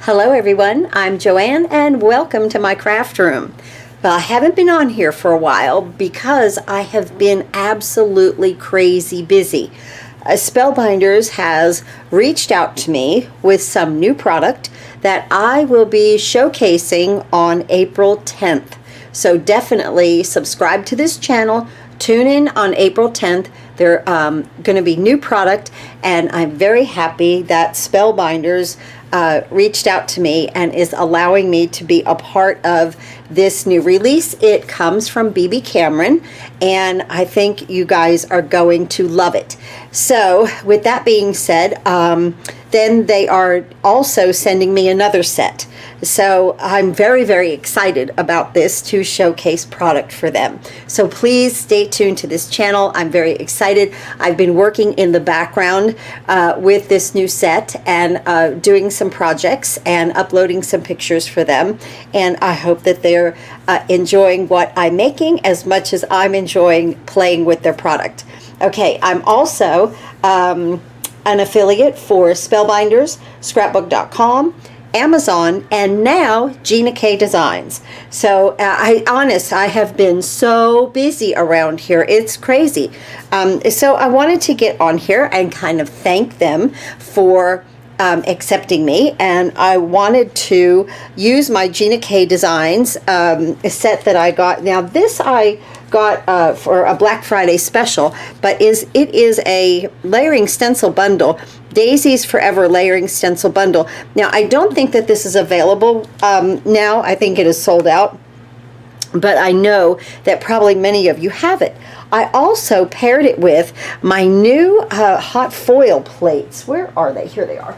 Hello everyone, I'm Joanne and welcome to my craft room. Well, I haven't been on here for a while because I have been absolutely crazy busy. Spellbinders has reached out to me with some new product that I will be showcasing on April 10th. So definitely subscribe to this channel, tune in on April 10th. They're going to be new product, and I'm very happy that Spellbinders reached out to me and is allowing me to be a part of this new release. It comes from BB Cameron, and I think you guys are going to love it. So with that being said, then they are also sending me another set. So I'm very, very excited about this to showcase product for them. So please stay tuned to this channel. I'm very excited. I've been working in the background with this new set and doing some projects and uploading some pictures for them. And I hope that they're enjoying what I'm making as much as I'm enjoying playing with their product. Okay, I'm also an affiliate for Spellbinders, Scrapbook.com, Amazon, and now Gina K Designs. So I have been so busy around here. It's crazy. So I wanted to get on here and kind of thank them for accepting me, and I wanted to use my Gina K Designs set that I got. Now this I got for a Black Friday special, but it is a layering stencil bundle, Daisy's Forever layering stencil bundle. Now I don't think that this is available now. I think it is sold out, but I know that probably many of you have it. I also paired it with my new hot foil plates. Where are they? Here they are.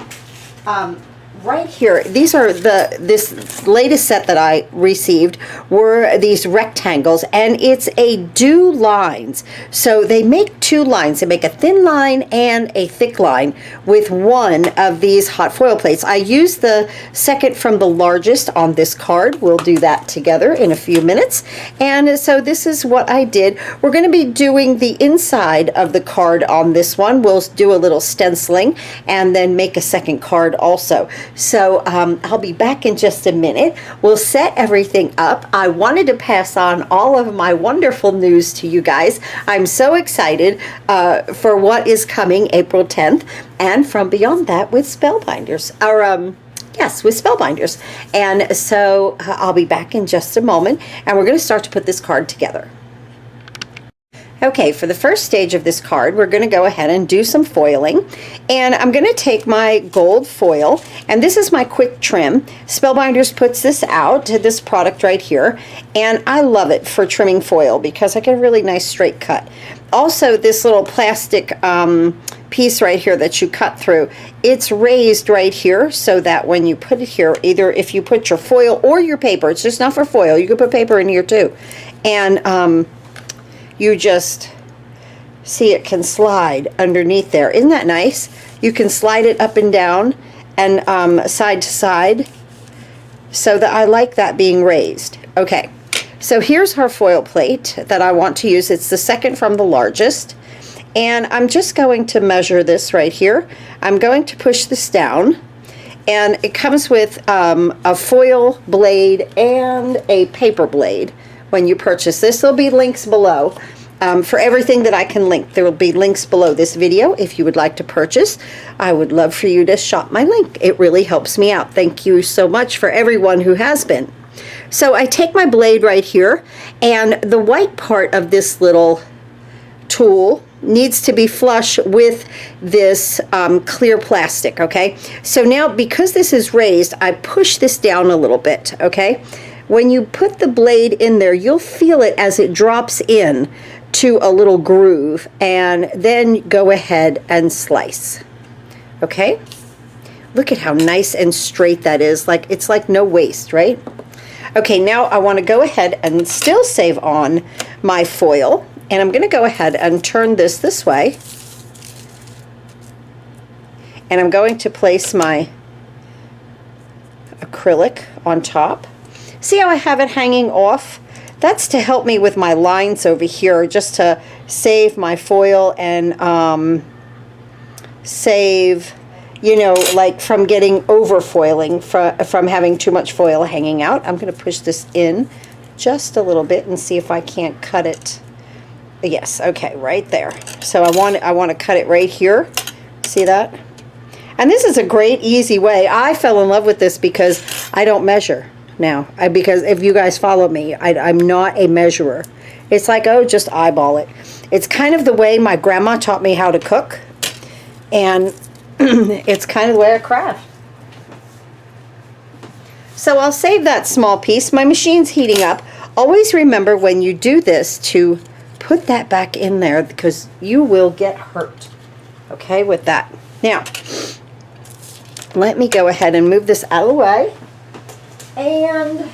Right here, these are this latest set that I received were these rectangles, and it's a do lines. So they make two lines. They make a thin line and a thick line with one of these hot foil plates. I used the second from the largest on this card. We'll do that together in a few minutes. And so this is what I did. We're going to be doing the inside of the card on this one. We'll do a little stenciling and then make a second card also. So I'll be back in just a minute. We'll set everything up. I wanted to pass on all of my wonderful news to you guys. I'm so excited for what is coming April 10th, and from beyond that with Spellbinders. Yes, with Spellbinders. And so I'll be back in just a moment, and we're going to start to put this card together. Okay, for the first stage of this card, we're going to go ahead and do some foiling. And I'm going to take my gold foil, and this is my quick trim. Spellbinders puts this out, this product right here, and I love it for trimming foil because I get a really nice straight cut. Also, this little plastic piece right here that you cut through, it's raised right here so that when you put it here, either if you put your foil or your paper, it's just not for foil, you can put paper in here too. And you just see it can slide underneath there. Isn't that nice? You can slide it up and down and side to side. So that I like that being raised. Okay, so here's our foil plate that I want to use. It's the second from the largest. And I'm just going to measure this right here. I'm going to push this down. And it comes with a foil blade and a paper blade. When you purchase this, there'll be links below for everything that I can link. There will be links below this video if you would like to purchase. I would love for you to shop my link. It really helps me out. Thank you so much for everyone who has been. So I take my blade right here, and the white part of this little tool needs to be flush with this clear plastic, okay? So now, because this is raised, I push this down a little bit, okay? When you put the blade in there, you'll feel it as it drops in to a little groove, and then go ahead and slice. Okay? Look at how nice and straight that is. It's like no waste, right? Okay, now I want to go ahead and still save on my foil, and I'm going to go ahead and turn this way. And I'm going to place my acrylic on top. See how I have it hanging off? That's to help me with my lines over here, just to save my foil and save you know, like from getting over foiling, from having too much foil hanging out. I'm going to push this in just a little bit and see if I can't cut it. Yes, okay, right there. So I want to cut it right here. See that? And this is a great, easy way. I fell in love with this because I don't measure now. Because if you guys follow me, I'm not a measurer. It's like, oh, just eyeball it. It's kind of the way my grandma taught me how to cook. And it's kind of the way I craft. So I'll save that small piece. My machine's heating up. Always remember when you do this to put that back in there because you will get hurt. Okay, with that. Now, let me go ahead and move this out of the way. And do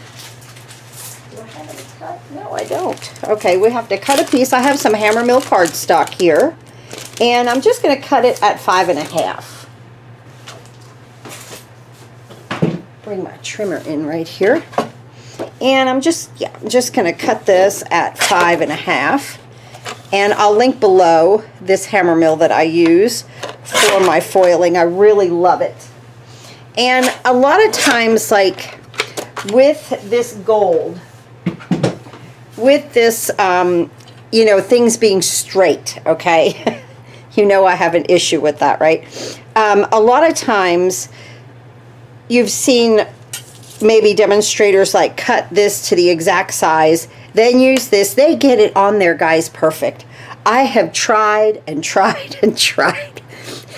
I have any cut? No, I don't. Okay, we have to cut a piece. I have some Hammermill cardstock here. And I'm just going to cut it at 5.5. Bring my trimmer in right here. And I'm just going to cut this at 5.5. And I'll link below this Hammermill that I use for my foiling. I really love it. And a lot of times, like with this gold, with this, you know, things being straight, okay? You know I have an issue with that, right? A lot of times you've seen maybe demonstrators like cut this to the exact size, then use this. They get it on there, guys, perfect. I have tried and tried and tried,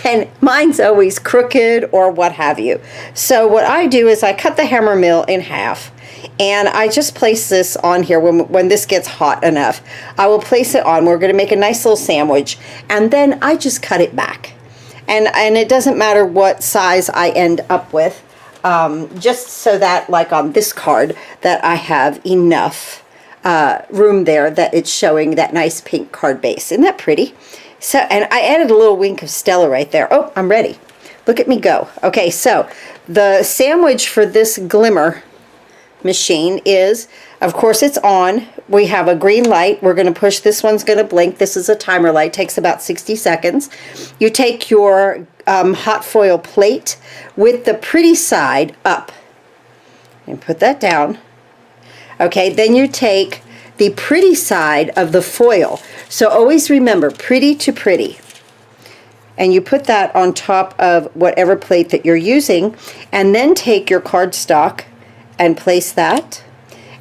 and mine's always crooked or what have you. So what I do is I cut the Hammermill in half, and I just place this on here when this gets hot enough. I will place it on. We're going to make a nice little sandwich, and then I just cut it back. And it doesn't matter what size I end up with, just so that, like on this card, that I have enough room there that it's showing that nice pink card base. Isn't that pretty? So, and I added a little wink of Stella right there. Oh, I'm ready. Look at me go. Okay, so the sandwich for this glimmer machine is, of course, it's on. We have a green light. We're going to push. This one's going to blink. This is a timer light. Takes about 60 seconds. You take your hot foil plate with the pretty side up and put that down. Okay, then you take the pretty side of the foil. So always remember, pretty to pretty. And you put that on top of whatever plate that you're using, and then take your cardstock and place that.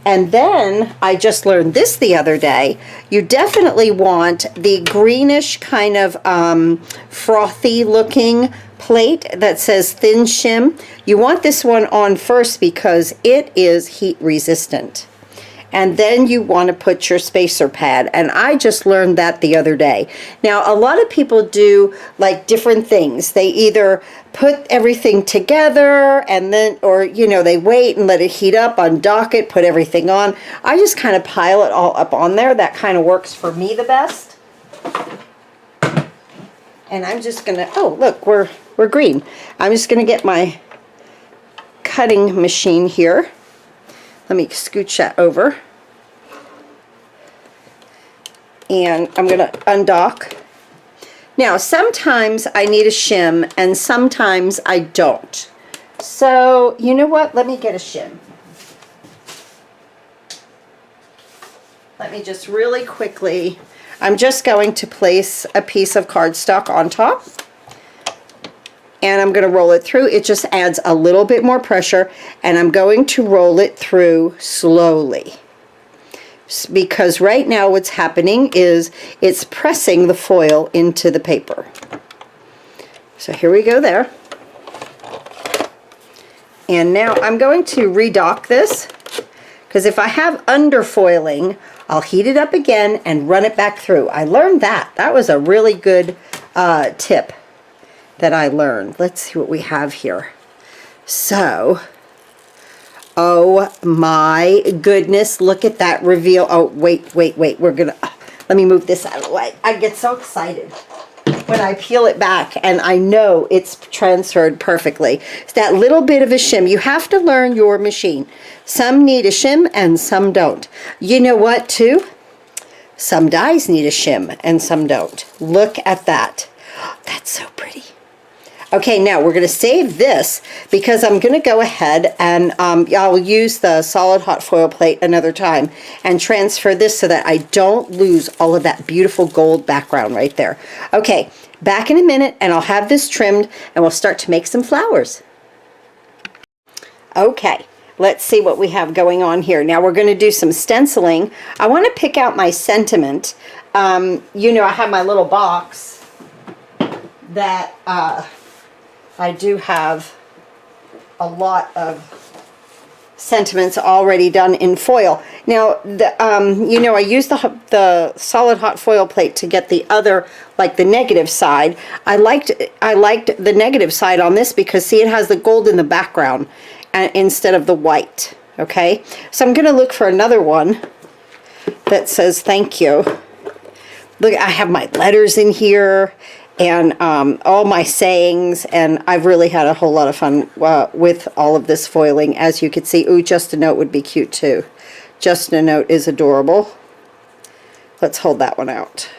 And then, I just learned this the other day, you definitely want the greenish kind of frothy looking plate that says thin shim. You want this one on first because it is heat resistant. And then you want to put your spacer pad. And I just learned that the other day. Now, a lot of people do like different things. They either put everything together and then, or, you know, they wait and let it heat up, undock it, put everything on. I just kind of pile it all up on there. That kind of works for me the best. And I'm just going to, oh, look, we're green. I'm just going to get my cutting machine here. Let me scooch that over. And I'm going to undock. Now, sometimes I need a shim and sometimes I don't. So, you know what? Let me get a shim. Let me just really quickly, I'm just going to place a piece of cardstock on top. And I'm going to roll it through. It just adds a little bit more pressure, and I'm going to roll it through slowly. Because right now what's happening is it's pressing the foil into the paper. So here we go there. And now I'm going to redock this, because if I have underfoiling, I'll heat it up again and run it back through. I learned that. That was a really good tip that I learned. Let's see what we have here. So, oh my goodness, look at that reveal. Oh, wait. We're gonna, let me move this out of the way. I get so excited when I peel it back and I know it's transferred perfectly. It's that little bit of a shim. You have to learn your machine. Some need a shim and some don't. You know what, too? Some dies need a shim and some don't. Look at that. That's so pretty. Okay, now we're going to save this because I'm going to go ahead and I'll use the solid hot foil plate another time and transfer this so that I don't lose all of that beautiful gold background right there. Okay, back in a minute and I'll have this trimmed and we'll start to make some flowers. Okay, let's see what we have going on here. Now we're going to do some stenciling. I want to pick out my sentiment. You know, I have my little box that I do have a lot of sentiments already done in foil. Now, you know, I used the solid hot foil plate to get the other, like the negative side. I liked the negative side on this because, see, it has the gold in the background instead of the white. Okay, so I'm going to look for another one that says thank you. Look, I have my letters in here and all my sayings, and I've really had a whole lot of fun with all of this foiling, as you can see. Ooh, Just a Note would be cute too. Just a Note is adorable. Let's hold that one out.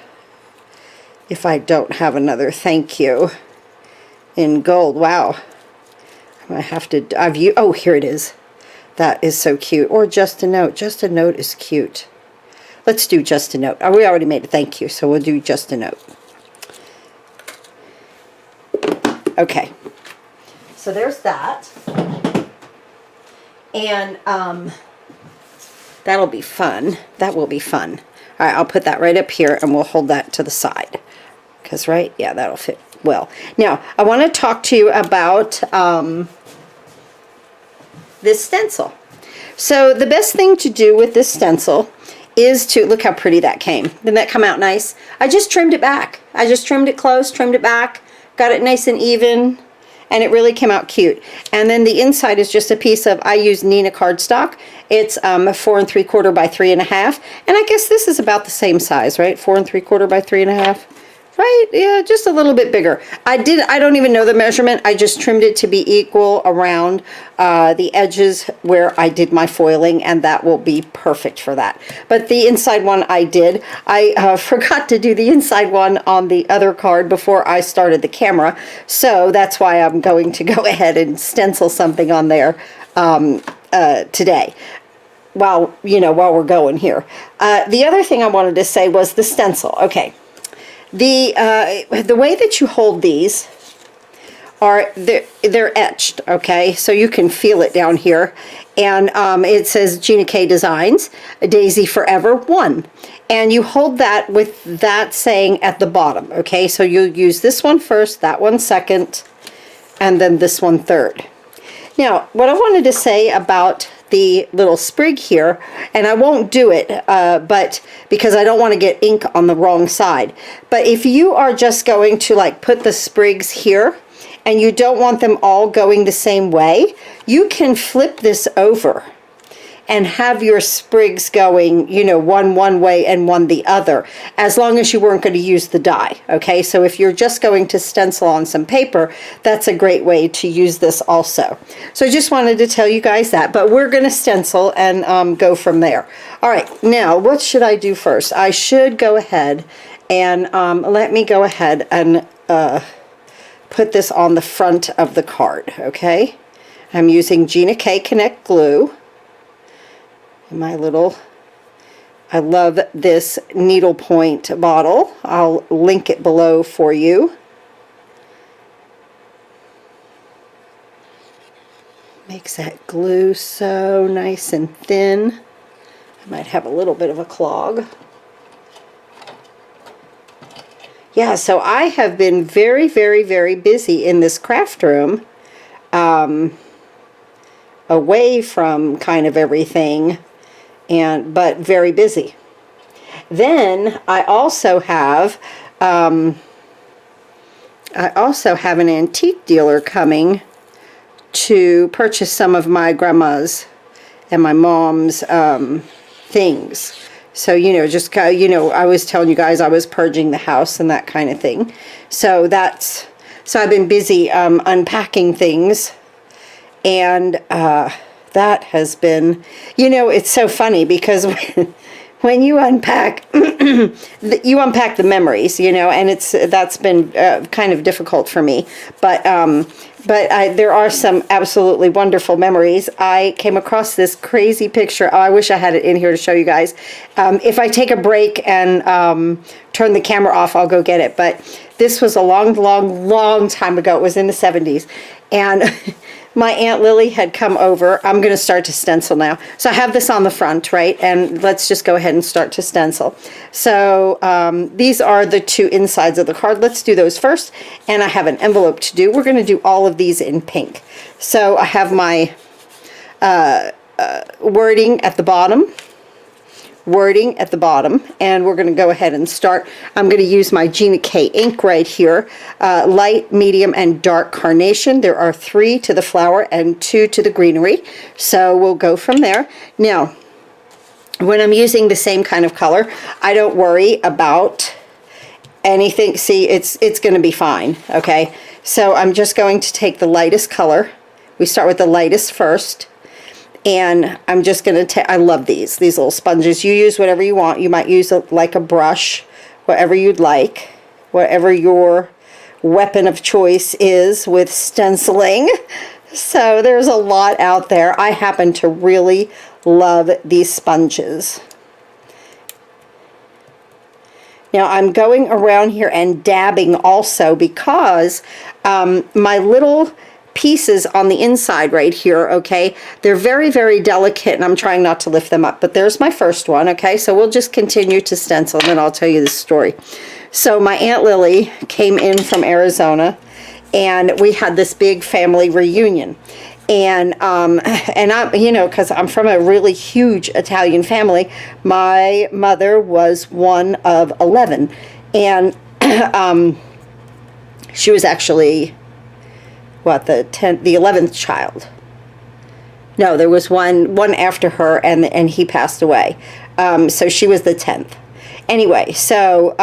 If I don't have another thank you in gold. Wow. I have to, oh, here it is. That is so cute. Or Just a Note. Just a Note is cute. Let's do Just a Note. We already made a thank you, so we'll do Just a Note. Okay, so there's that, and that'll be fun. That will be fun. All right, I'll put that right up here, and we'll hold that to the side, because, right, yeah, that'll fit well. Now, I want to talk to you about this stencil. So the best thing to do with this stencil is to, look how pretty that came. Didn't that come out nice? I just trimmed it back. I just trimmed it close, trimmed it back. Got it nice and even, and it really came out cute. And then the inside is just a piece of, I use Neenah cardstock. It's 4 3/4 by 3.5, and I guess this is about the same size, right? 4 3/4 by 3.5, right? Yeah, just a little bit bigger. I don't even know the measurement. I just trimmed it to be equal around the edges where I did my foiling, and that will be perfect for that. But the inside one I did. I forgot to do the inside one on the other card before I started the camera, so that's why I'm going to go ahead and stencil something on there today. While we're going here. The other thing I wanted to say was the stencil. Okay. The way that you hold these are, they're etched, okay? So you can feel it down here. And it says Gina K Designs, Daisy Forever 1. And you hold that with that saying at the bottom, okay? So you'll use this one first, that one second, and then this one third. Now, what I wanted to say about the little sprig here, and I won't do it but because I don't want to get ink on the wrong side, but if you are just going to like put the sprigs here and you don't want them all going the same way, you can flip this over and have your sprigs going, one way and one the other, as long as you weren't going to use the die, okay? So if you're just going to stencil on some paper, that's a great way to use this also. So I just wanted to tell you guys that, but we're going to stencil and go from there. All right, now what should I do first? I should go ahead and let me go ahead and put this on the front of the card, okay? I'm using Gina K Connect glue. My little, I love this needlepoint bottle. I'll link it below for you. Makes that glue so nice and thin. I might have a little bit of a clog. Yeah, so I have been very, very, very busy in this craft room, away from kind of everything. But very busy. Then I also have an antique dealer coming to purchase some of my grandma's and my mom's things. So just I was telling you guys I was purging the house and that kind of thing. So I've been busy unpacking things, and that has been, it's so funny because when you unpack, you unpack the memories, you know, and that's been kind of difficult for me. But there are some absolutely wonderful memories. I came across this crazy picture. Oh, I wish I had it in here to show you guys. If I take a break and turn the camera off, I'll go get it. But this was a long time ago. It was in the 70s. And my Aunt Lily had come over. I'm going to start to stencil now. So I have this on the front, right? And let's just go ahead and start to stencil. So these are the two insides of the card. Let's do those first. And I have an envelope to do. We're going to do all of these in pink. So I have my wording at the bottom. And we're going to go ahead and start. I'm going to use my Gina K ink right here, light, medium, and dark carnation. There are 3 to the flower and 2 to the greenery, so we'll go from there. Now, when I'm using the same kind of color, I don't worry about anything. See, it's going to be fine, okay? So I'm just going to take the lightest color. We start with the lightest first. And I'm just going to take, I love these little sponges. You use whatever you want. You might use like a brush, whatever you'd like, whatever your weapon of choice is with stenciling. So there's a lot out there. I happen to really love these sponges. Now I'm going around here and dabbing also because my little pieces on the inside right here, okay, they're very delicate, and I'm trying not to lift them up, but there's my first one, okay? So we'll just continue to stencil and then I'll tell you the story. So my Aunt Lily came in from Arizona and we had this big family reunion, and I, you know, because I'm from a really huge Italian family, my mother was one of 11, and she was actually the 11th child. No, there was one after her, and he passed away. So she was the 10th. Anyway, so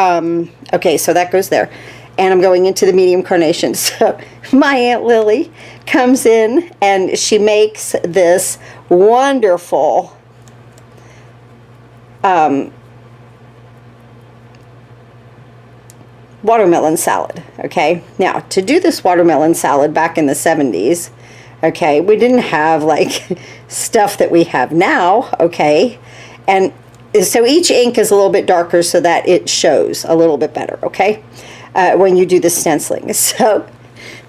okay, so that goes there, and I'm going into the medium carnation. So my Aunt Lily comes in and she makes this wonderful watermelon salad. Okay, now to do this watermelon salad back in the 70s, okay, we didn't have like stuff that we have now, okay, and so each ink is a little bit darker so that it shows a little bit better, okay, when you do the stenciling. So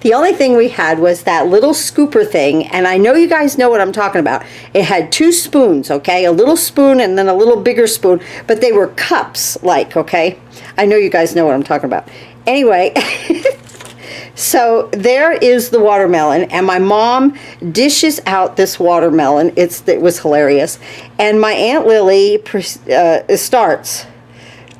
the only thing we had was that little scooper thing, and I know you guys know what I'm talking about. It had 2 spoons, okay, a little spoon and then a little bigger spoon, but they were cups, like, okay. I know you guys know what I'm talking about. Anyway, so there is the watermelon, and my mom dishes out this watermelon. It was hilarious. And my Aunt Lily starts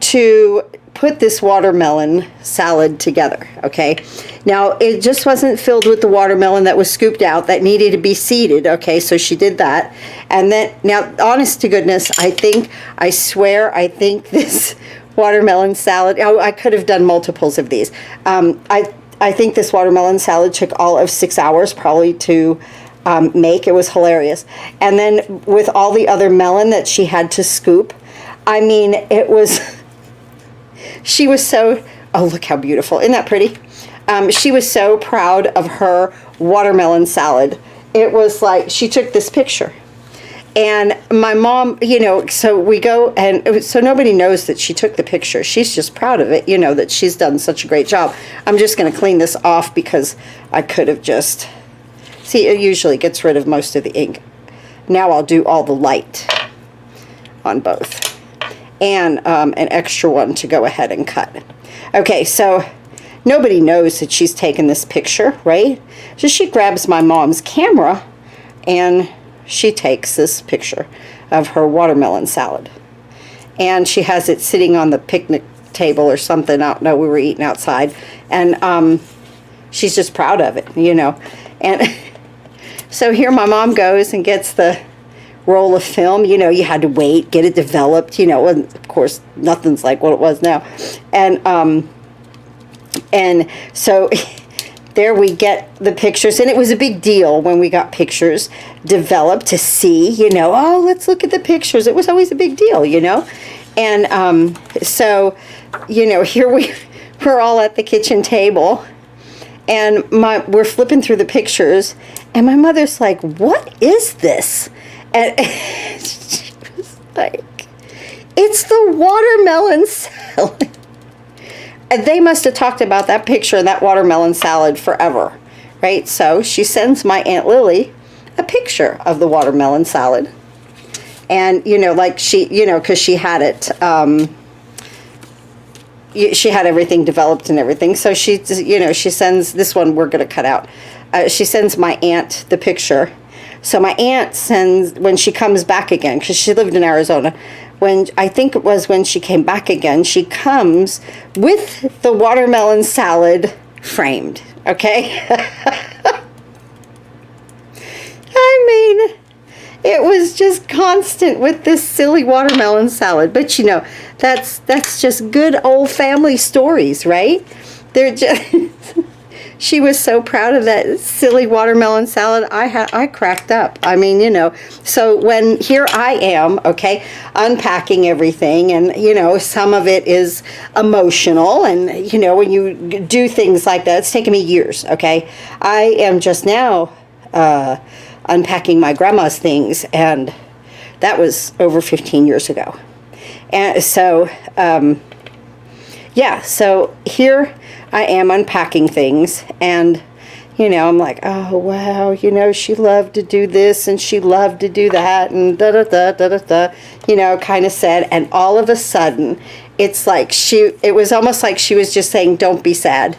to put this watermelon salad together, okay? Now, it just wasn't filled with the watermelon that was scooped out, that needed to be seeded, okay? So she did that. And then, now, honest to goodness, I think this watermelon salad, oh, I could have done multiples of these. I think this watermelon salad took all of 6 hours probably to make. It was hilarious. And then with all the other melon that she had to scoop, I mean, it was, she was so, oh, look how beautiful. Isn't that pretty? She was so proud of her watermelon salad. It was like, she took this picture. And my mom, you know, so we go, and so nobody knows that she took the picture. She's just proud of it, you know, that she's done such a great job. I'm just going to clean this off because I could have just, see, it usually gets rid of most of the ink. Now I'll do all the light on both. And an extra one to go ahead and cut. Okay, so nobody knows that she's taken this picture, right? So she grabs my mom's camera and she takes this picture of her watermelon salad. And she has it sitting on the picnic table or something. I don't know, we were eating outside. And she's just proud of it, you know. And so here my mom goes and gets the roll of film. You know, you had to wait, get it developed, you know, and of course nothing's like what it was now. And so there we get the pictures, and it was a big deal when we got pictures developed to see, you know, oh, let's look at the pictures. It was always a big deal, you know. And so, you know, here we're all at the kitchen table, and we're flipping through the pictures, and my mother's like, what is this? And she was like, it's the watermelon salad. And they must have talked about that picture and that watermelon salad forever, right? So she sends my Aunt Lily a picture of the watermelon salad. And, you know, like she, you know, because she had it, she had everything developed and everything. So she, you know, she sends, this one we're going to cut out. She sends my aunt the picture. So my aunt sends, when she comes back again, because she lived in Arizona, when, I think it was when she came back again, she comes with the watermelon salad framed, okay? I mean, it was just constant with this silly watermelon salad. But, you know, that's just good old family stories, right? They're just... She was so proud of that silly watermelon salad. I cracked up. I mean, you know, so when here I am, okay, unpacking everything, and, you know, some of it is emotional, and, you know, when you do things like that, it's taken me years, okay? I am just now unpacking my grandma's things, and that was over 15 years ago. And so, yeah, so here I am unpacking things, and, you know, I'm like, oh, wow, you know, she loved to do this, and she loved to do that, and da-da-da, you know, kind of said, and all of a sudden, it's like it was almost like she was just saying, don't be sad.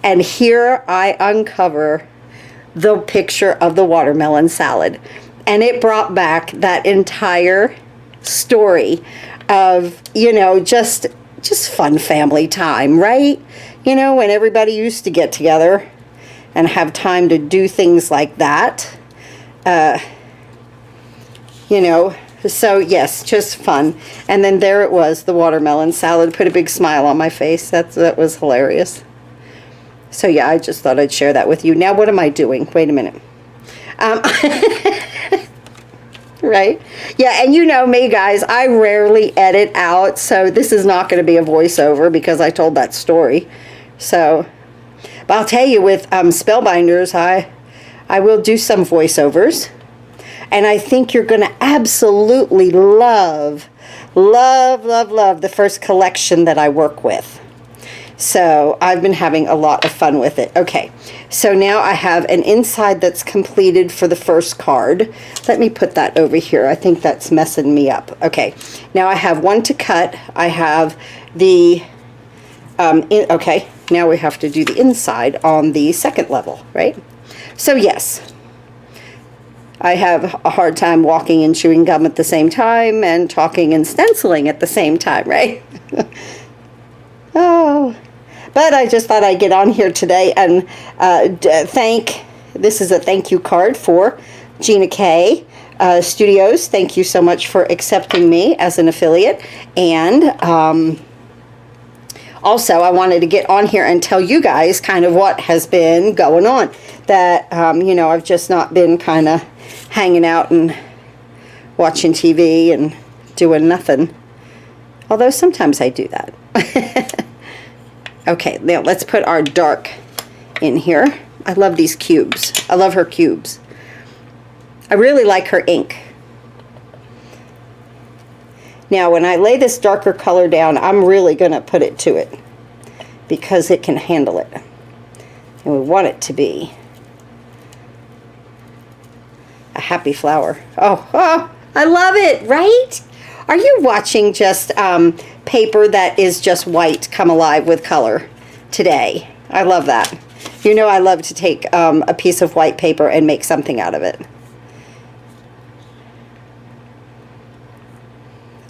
And here I uncover the picture of the watermelon salad, and it brought back that entire story of, you know, just fun family time, right? You know, when everybody used to get together and have time to do things like that. You know, so yes, just fun. And then there it was, the watermelon salad, put a big smile on my face. That was hilarious. So yeah, I just thought I'd share that with you. Now what am I doing? Wait a minute. Right? Yeah, and you know me, guys, I rarely edit out, so this is not going to be a voiceover because I told that story. So, but I'll tell you, with Spellbinders, I will do some voiceovers, and I think you're going to absolutely love the first collection that I work with. So I've been having a lot of fun with it. Okay, so now I have an inside that's completed for the first card. Let me put that over here. I think that's messing me up. Okay, now I have one to cut. I have the, okay, now we have to do the inside on the second level, right? So yes, I have a hard time walking and chewing gum at the same time and talking and stenciling at the same time, right? Oh, but I just thought I'd get on here today and this is a thank you card for Gina K Studios. Thank you so much for accepting me as an affiliate. And also, I wanted to get on here and tell you guys kind of what has been going on. That, you know, I've just not been kind of hanging out and watching TV and doing nothing. Although sometimes I do that. Okay, now let's put our dark in here. I love these cubes. I love her cubes. I really like her ink. Now, when I lay this darker color down, I'm really going to put it to it because it can handle it. And we want it to be a happy flower. Oh, I love it, right? Are you watching just paper that is just white come alive with color today? I love that. You know I love to take a piece of white paper and make something out of it.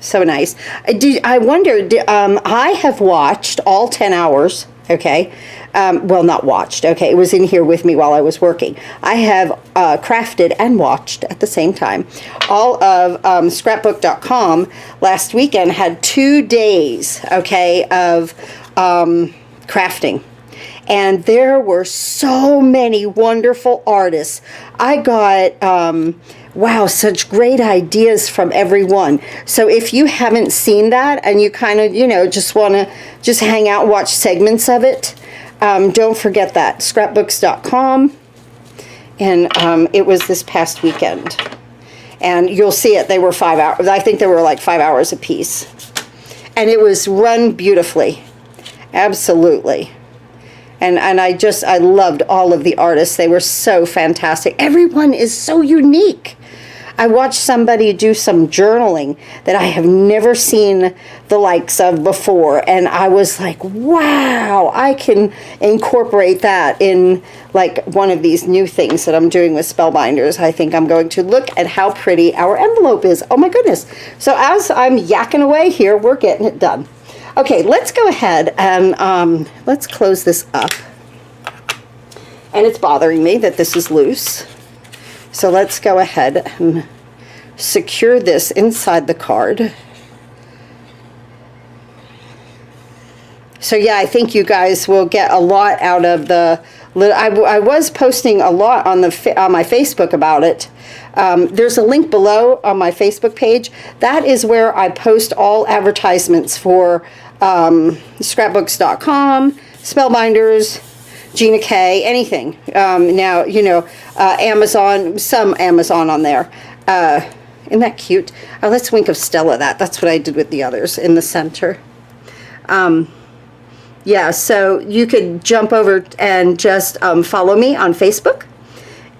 So nice. I wonder, I have watched all 10 hours, okay? Well, not watched, okay? It was in here with me while I was working. I have crafted and watched at the same time. All of scrapbook.com last weekend had 2 days, okay, of crafting. and there were so many wonderful artists. I got wow, such great ideas from everyone. So if you haven't seen that and you kind of, just want to just hang out, watch segments of it, don't forget that, scrapbooks.com. And it was this past weekend. And you'll see it, they were 5 hours. I think they were like 5 hours a piece. And it was run beautifully. Absolutely. And I loved all of the artists. They were so fantastic. Everyone is so unique. I watched somebody do some journaling that I have never seen the likes of before. And I was like, wow, I can incorporate that in like one of these new things that I'm doing with Spellbinders. I think I'm going to look at how pretty our envelope is. Oh my goodness. So as I'm yakking away here, we're getting it done. Okay, let's go ahead and let's close this up. And it's bothering me that this is loose. So let's go ahead and secure this inside the card. So yeah, I think you guys will get a lot out of the. I was posting a lot on my Facebook about it. There's a link below on my Facebook page. That is where I post all advertisements for scrapbooks.com, Spellbinders, Gina K, anything. Now, Amazon, some Amazon on there. Isn't that cute? Let's wink of Stella that. That's what I did with the others in the center. Yeah, so you could jump over and just follow me on Facebook.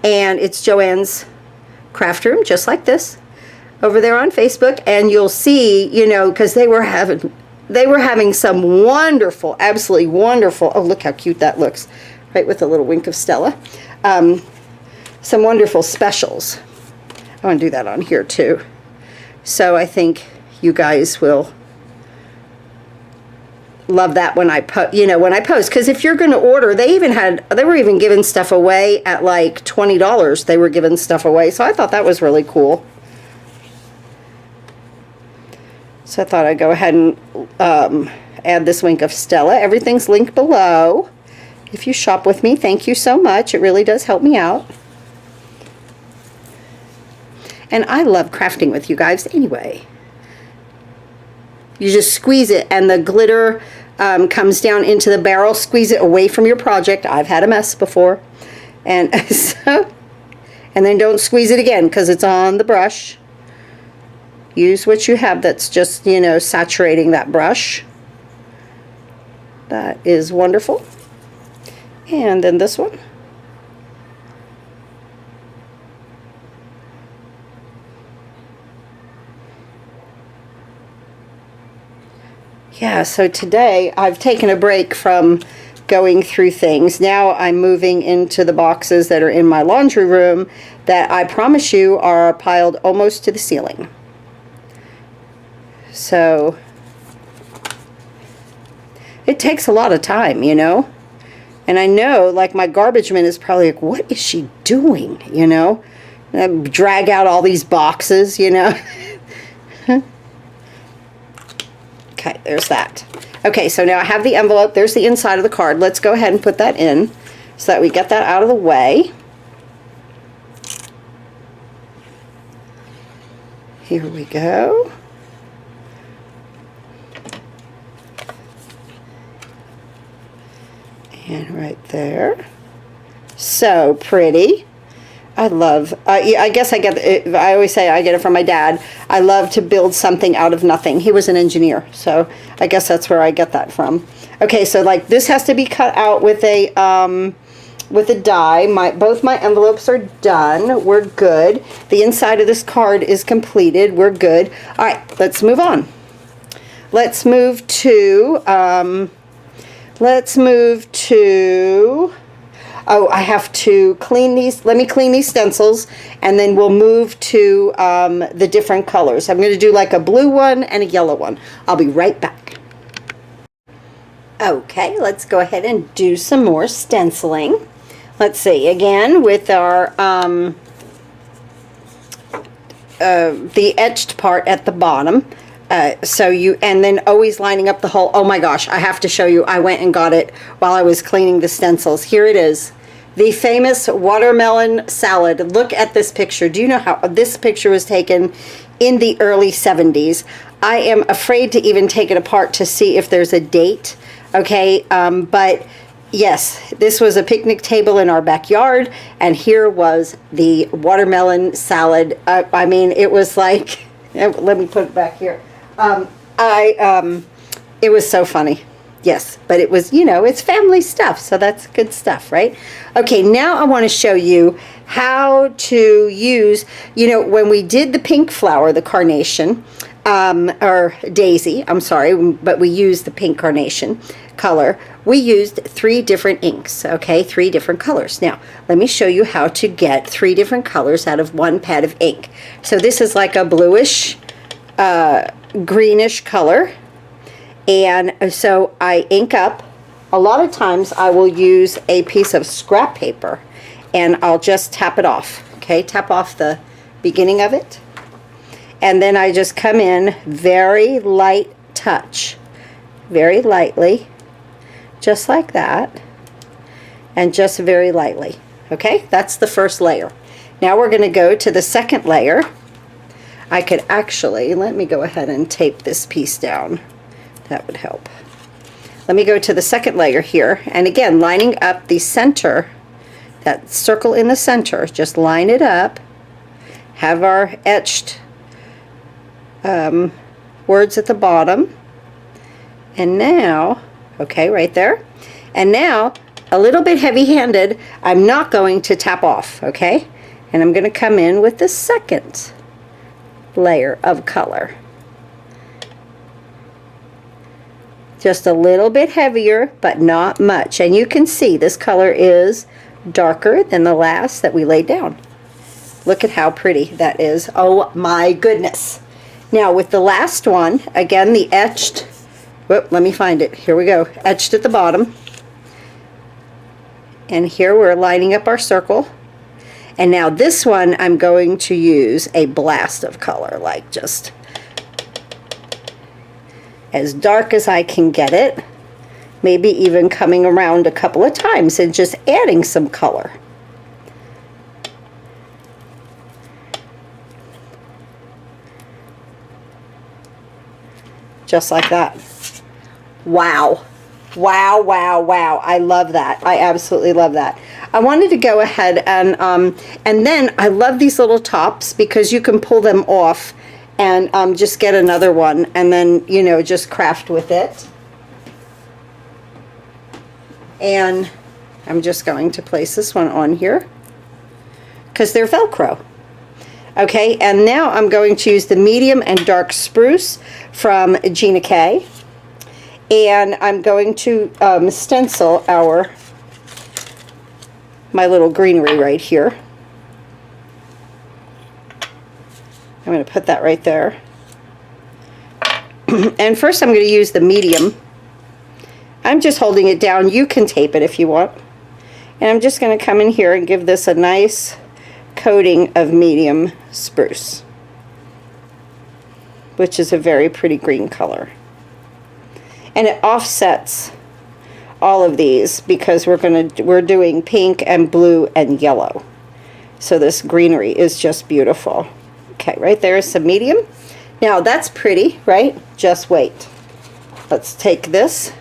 And it's Joanne's Craft Room, just like this, over there on Facebook. And you'll see, because they were having some wonderful, absolutely wonderful, oh, look how cute that looks, right, with a little wink of Stella. Some wonderful specials. I want to do that on here too. So I think you guys will love that when I post, because if you're going to order, they were even giving stuff away at like $20. They were giving stuff away. So I thought that was really cool. So I thought I'd go ahead and add this wink of Stella. Everything's linked below. If you shop with me, thank you so much. It really does help me out. And I love crafting with you guys anyway. You just squeeze it and the glitter comes down into the barrel. Squeeze it away from your project. I've had a mess before. And and then don't squeeze it again because it's on the brush. Use what you have that's just, saturating that brush. That is wonderful. And then this one. Yeah, so today I've taken a break from going through things. Now I'm moving into the boxes that are in my laundry room that I promise you are piled almost to the ceiling. So it takes a lot of time, And I know, like, my garbage man is probably like, what is she doing, I drag out all these boxes, Okay, there's that. Okay, so now I have the envelope. There's the inside of the card. Let's go ahead and put that in so that we get that out of the way. Here we go. And right there. So pretty. I love, I guess I get it, I always say I get it from my dad. I love to build something out of nothing. He was an engineer, so I guess that's where I get that from. Okay, so like this has to be cut out with a die. Both my envelopes are done. We're good. The inside of this card is completed. We're good. All right, let's move on. Let's move to, oh, I have to clean these. Let me clean these stencils, and then we'll move to the different colors. I'm going to do like a blue one and a yellow one. I'll be right back. Okay, let's go ahead and do some more stenciling. Let's see, again, with our the etched part at the bottom. So you, and then always lining up the whole, oh my gosh, I have to show you. I went and got it while I was cleaning the stencils. Here it is. The famous watermelon salad. Look at this picture. Do you know how this picture was taken in the early 70s? I am afraid to even take it apart to see if there's a date. Okay, but yes, this was a picnic table in our backyard, and here was the watermelon salad. I mean, it was like, let me put it back here. It was so funny. Yes, but it was, you know, it's family stuff, so that's good stuff, right? Okay, now I want to show you how to use, you know, when we did the pink flower, the carnation, or daisy, I'm sorry, but we used the pink carnation color. We used 3 different inks, okay, 3 different colors. Now, let me show you how to get 3 different colors out of 1 pad of ink. So this is like a bluish, greenish color. And so I ink up. A lot of times I will use a piece of scrap paper and I'll just tap it off. Okay, tap off the beginning of it. And then I just come in, very light touch, very lightly, just like that, and just very lightly. Okay, that's the first layer. Now we're going to go to the second layer. I could actually, let me go ahead and tape this piece down. That would help. Let me go to the second layer here, and again, lining up the center, that circle in the center, just line it up, have our etched words at the bottom, and now, okay, right there, and now, a little bit heavy-handed, I'm not going to tap off, okay, and I'm going to come in with the second layer of color. Just a little bit heavier, but not much. And you can see this color is darker than the last that we laid down. Look at how pretty that is. Oh my goodness. Now with the last one, again the etched, whoop, let me find it. Here we go. Etched at the bottom. And here we're lining up our circle. And now this one I'm going to use a blast of color, like just as dark as I can get it, maybe even coming around a couple of times and just adding some color. Just like that. Wow. Wow, wow, wow. I love that. I absolutely love that. I wanted to go ahead and then I love these little tops because you can pull them off and just get another one and then, you know, just craft with it. And I'm just going to place this one on here because they're Velcro. Okay, and now I'm going to use the medium and dark spruce from Gina K. And I'm going to stencil my little greenery right here. I'm going to put that right there. And first I'm going to use the medium. I'm just holding it down. You can tape it if you want. And I'm just going to come in here and give this a nice coating of medium spruce, which is a very pretty green color. And it offsets all of these because we're doing pink and blue and yellow. So this greenery is just beautiful. Okay, right there is some medium. Now that's pretty, right? Just wait. Let's take this,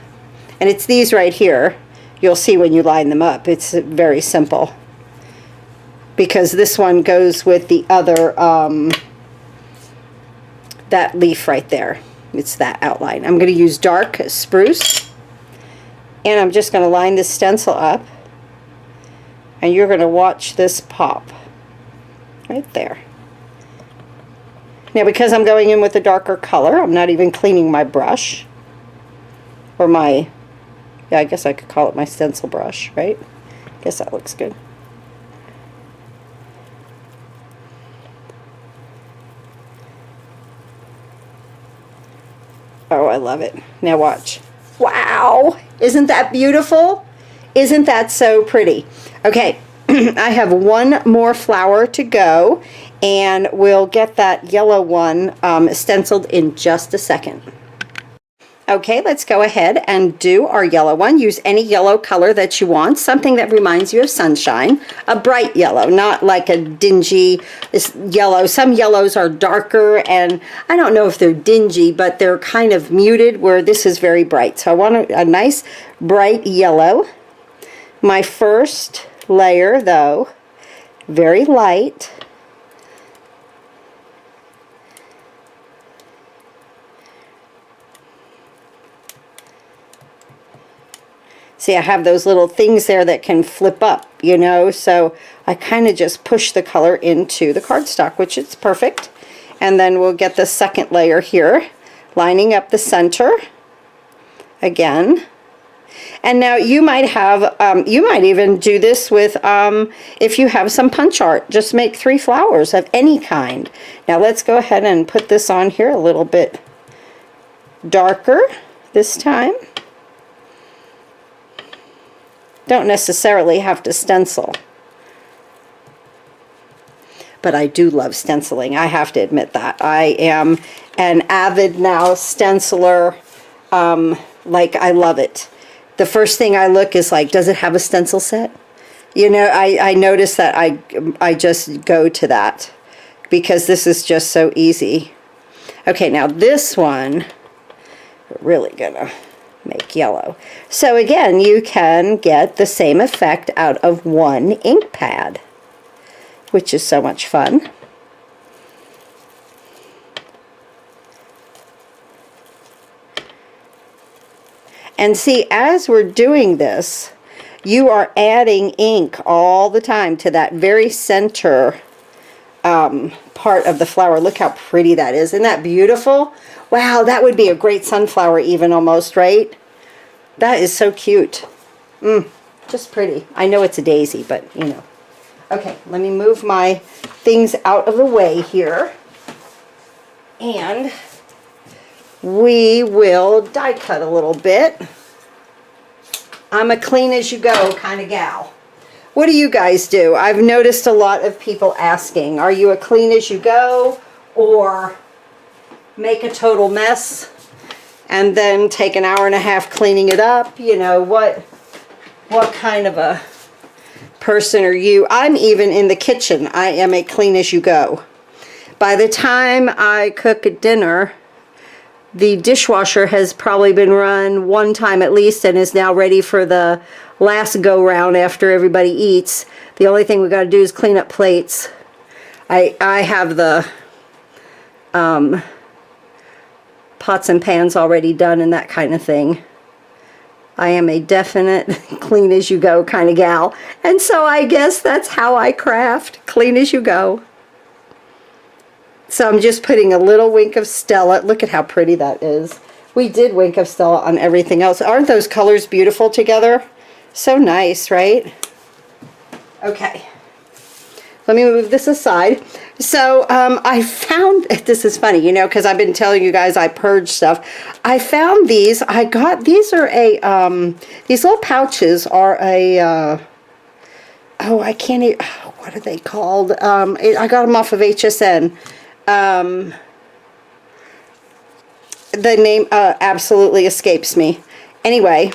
and it's these right here. You'll see when you line them up. It's very simple because this one goes with the other, that leaf right there. It's that outline. I'm going to use dark spruce, and I'm just going to line this stencil up, and you're going to watch this pop right there. Now because I'm going in with a darker color, I'm not even cleaning my brush, or my, yeah, I guess I could call it my stencil brush, right? I guess that looks good. Oh, I love it. Now watch. Wow! Isn't that beautiful? Isn't that so pretty? Okay, I have one more flower to go, and we'll get that yellow one stenciled in just a second. Okay, let's go ahead and do our yellow one. Use any yellow color that you want, something that reminds you of sunshine. A bright yellow, not like a dingy yellow. Some yellows are darker, and I don't know if they're dingy, but they're kind of muted, where this is very bright. So I want a nice bright yellow. My first layer, though, very light. See, I have those little things there that can flip up, you know, so I kind of just push the color into the cardstock, which is perfect. And then we'll get the second layer here, lining up the center again. And now you might have, you might even do this with, if you have some punch art, just make 3 flowers of any kind. Now let's go ahead and put this on here a little bit darker this time. Don't necessarily have to stencil, but I do love stenciling. I have to admit that. I am an avid now stenciler. Like, I love it. The first thing I look is like, does it have a stencil set? You know, I notice that I just go to that because this is just so easy. Okay, now this one, we're really gonna make yellow. So again, you can get the same effect out of one ink pad, which is so much fun. And see, as we're doing this, you are adding ink all the time to that very center part of the flower. Look how pretty that is. Isn't that beautiful? Wow, that would be a great sunflower even almost, right? That is so cute. Just pretty. I know it's a daisy, but you know. Okay, let me move my things out of the way here. And we will die cut a little bit. I'm a clean as you go kind of gal. What do you guys do? I've noticed a lot of people asking, are you a clean as you go, or make a total mess and then take an hour and a half cleaning it up? You know, what kind of a person are you? I'm even in the kitchen. I am a clean as you go. By the time I cook a dinner, the dishwasher has probably been run one time at least and is now ready for the last go round after everybody eats. The only thing we got to do is clean up plates. I have the pots and pans already done and that kind of thing. I am a definite clean as you go kind of gal. And so I guess that's how I craft, clean as you go. So I'm just putting a little wink of Stella. Look at how pretty that is. We did wink of Stella on everything else. Aren't those colors beautiful together? So nice, right? Okay. Let me move this aside. So I found, this is funny, you know, because I've been telling you guys I purge stuff. I found these. I got, these are a, these little pouches are a, oh, I can't even, what are they called? I got them off of HSN. The name absolutely escapes me. Anyway,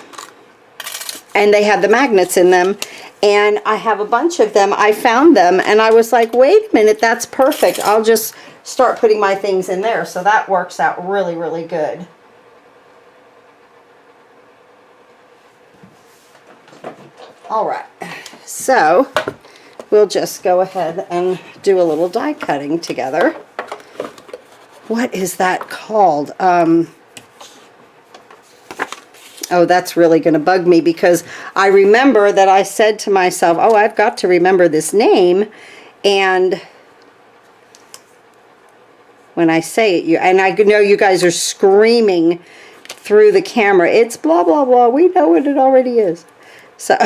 and they had the magnets in them, and I have a bunch of them. I found them, and I was like, wait a minute, that's perfect. I'll just start putting my things in there. So that works out really, really good. All right, so we'll just go ahead and do a little die cutting together. What is that called? Oh, that's really going to bug me because I remember that I said to myself, oh, I've got to remember this name. And when I say it, and I know you guys are screaming through the camera, it's blah, blah, blah. We know what it already is. So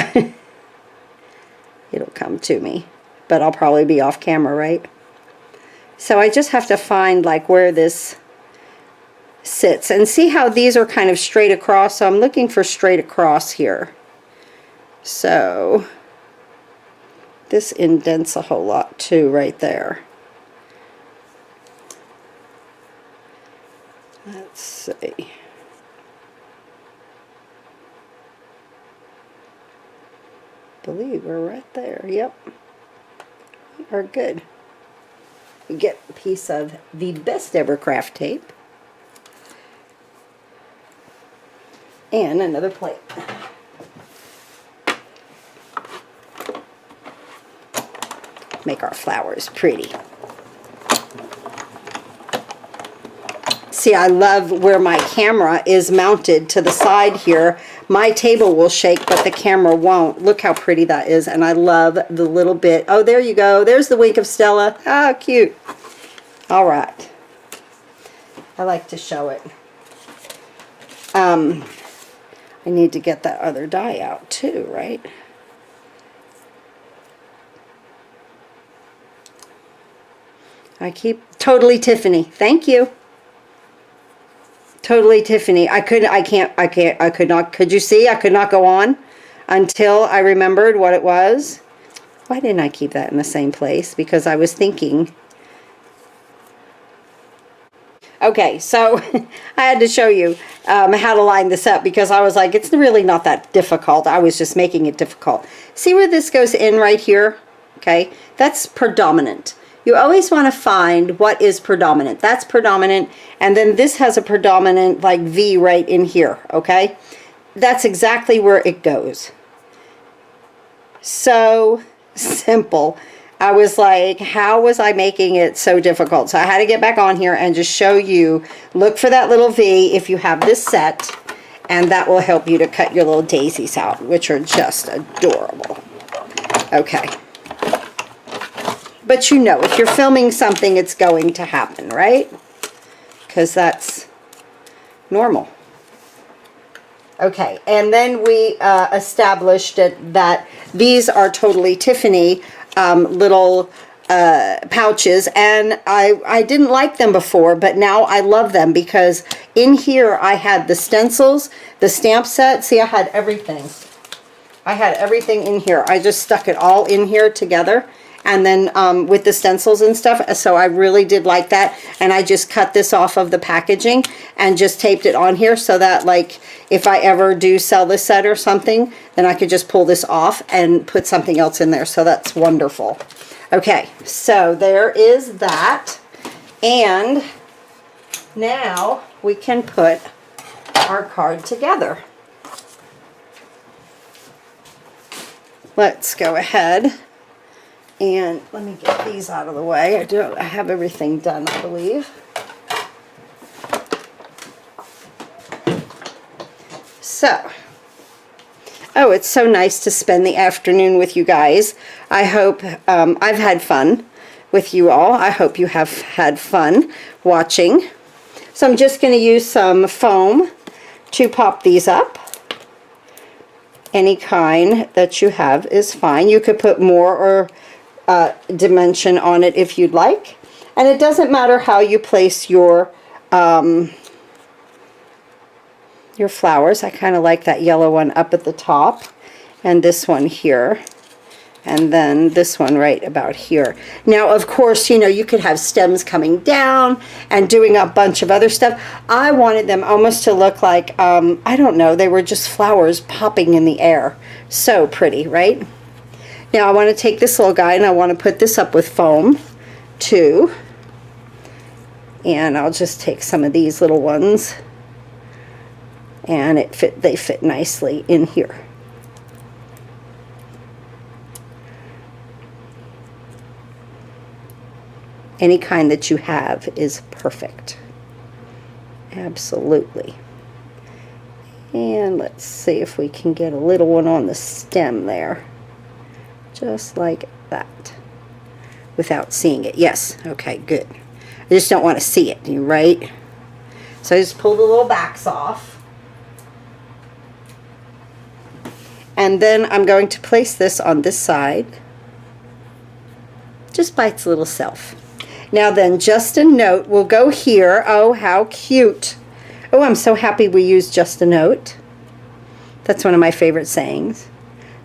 it'll come to me, but I'll probably be off camera, right? So I just have to find like where this sits and see how these are kind of straight across. So I'm looking for straight across here. So This indents a whole lot too right there. Let's see. Believe we're right there. Yep. We are good. We get a piece of the best ever craft tape. And another plate. Make our flowers pretty. See, I love where my camera is mounted to the side here. My table will shake, but the camera won't. Look how pretty that is, and I love the little bit. Oh, there you go. There's the wink of Stella. Ah, cute. All right. I like to show it. I need to get that other die out too, right? I keep Totally Tiffany. Thank you. Totally Tiffany. Could not, could you see? I could not go on until I remembered what it was. Why didn't I keep that in the same place? Because I was thinking. Okay, so I had to show you how to line this up because I was like, it's really not that difficult. I was just making it difficult. See where this goes in right here? Okay, that's predominant. You always want to find what is predominant. That's predominant, and then this has a predominant like V right in here, okay? That's exactly where it goes. So simple. I was like, how was I making it so difficult? So I had to get back on here and just show you, look for that little V if you have this set, and that will help you to cut your little daisies out, which are just adorable. Okay. But you know, if you're filming something, it's going to happen, right? Because that's normal. Okay, and then we established that these are Totally Tiffany little pouches, and I didn't like them before, but now I love them because in here I had the stencils, the stamp set. See, I had everything. I had everything in here. I just stuck it all in here together. And then with the stencils and stuff, so I really did like that. And I just cut this off of the packaging and just taped it on here so that, like, if I ever do sell this set or something, then I could just pull this off and put something else in there. So that's wonderful. Okay, so there is that. And now we can put our card together. Let's go ahead. And let me get these out of the way. I have everything done, I believe. So, oh, it's so nice to spend the afternoon with you guys. I hope I've had fun with you all. I hope you have had fun watching. So I'm just going to use some foam to pop these up. Any kind that you have is fine. You could put more or dimension on it if you'd like, and it doesn't matter how you place your flowers. I kind of like that yellow one up at the top, and this one here, and then this one right about here. Now, of course, you know, you could have stems coming down and doing a bunch of other stuff. I wanted them almost to look like I don't know, they were just flowers popping in the air. So pretty, right? Now I want to take this little guy and I want to put this up with foam too. And I'll just take some of these little ones, and they fit nicely in here. Any kind that you have is perfect. Absolutely. And let's see if we can get a little one on the stem there. Just like that. Without seeing it. Yes. Okay, good. I just don't want to see it, right? So I just pull the little backs off. And then I'm going to place this on this side. Just by its little self. Now then, just a note will go here. Oh, how cute. Oh, I'm so happy we used just a note. That's one of my favorite sayings.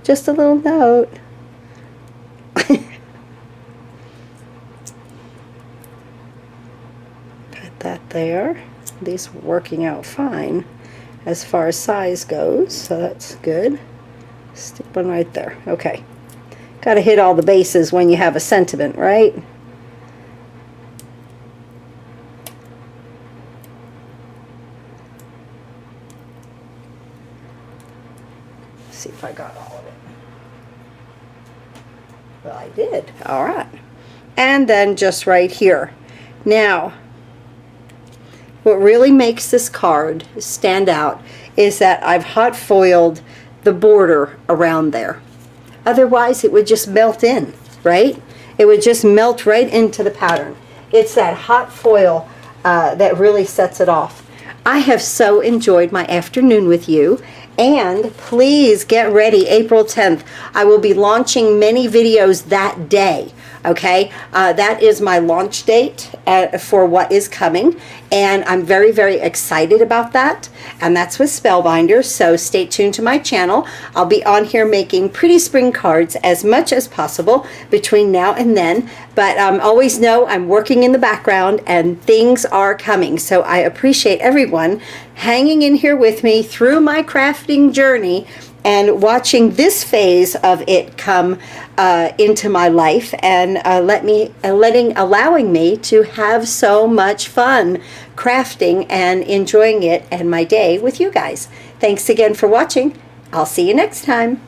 Just a little note. there. These are working out fine as far as size goes, so that's good. Stick one right there. Okay. Got to hit all the bases when you have a sentiment, right? Let's see if I got all of it. Well, I did. All right. And then just right here. Now, what really makes this card stand out is that I've hot foiled the border around there. Otherwise, it would just melt in, right? It would just melt right into the pattern. It's that hot foil that really sets it off. I have so enjoyed my afternoon with you. And please get ready, April 10th. I will be launching many videos that day. Okay, that is my launch date for what is coming, and I'm very, very excited about that. And that's with Spellbinders, so stay tuned to my channel. I'll be on here making pretty spring cards as much as possible between now and then, but always know I'm working in the background and things are coming. So I appreciate everyone hanging in here with me through my crafting journey and watching this phase of it come into my life, and allowing me to have so much fun crafting and enjoying it and my day with you guys. Thanks again for watching. I'll see you next time.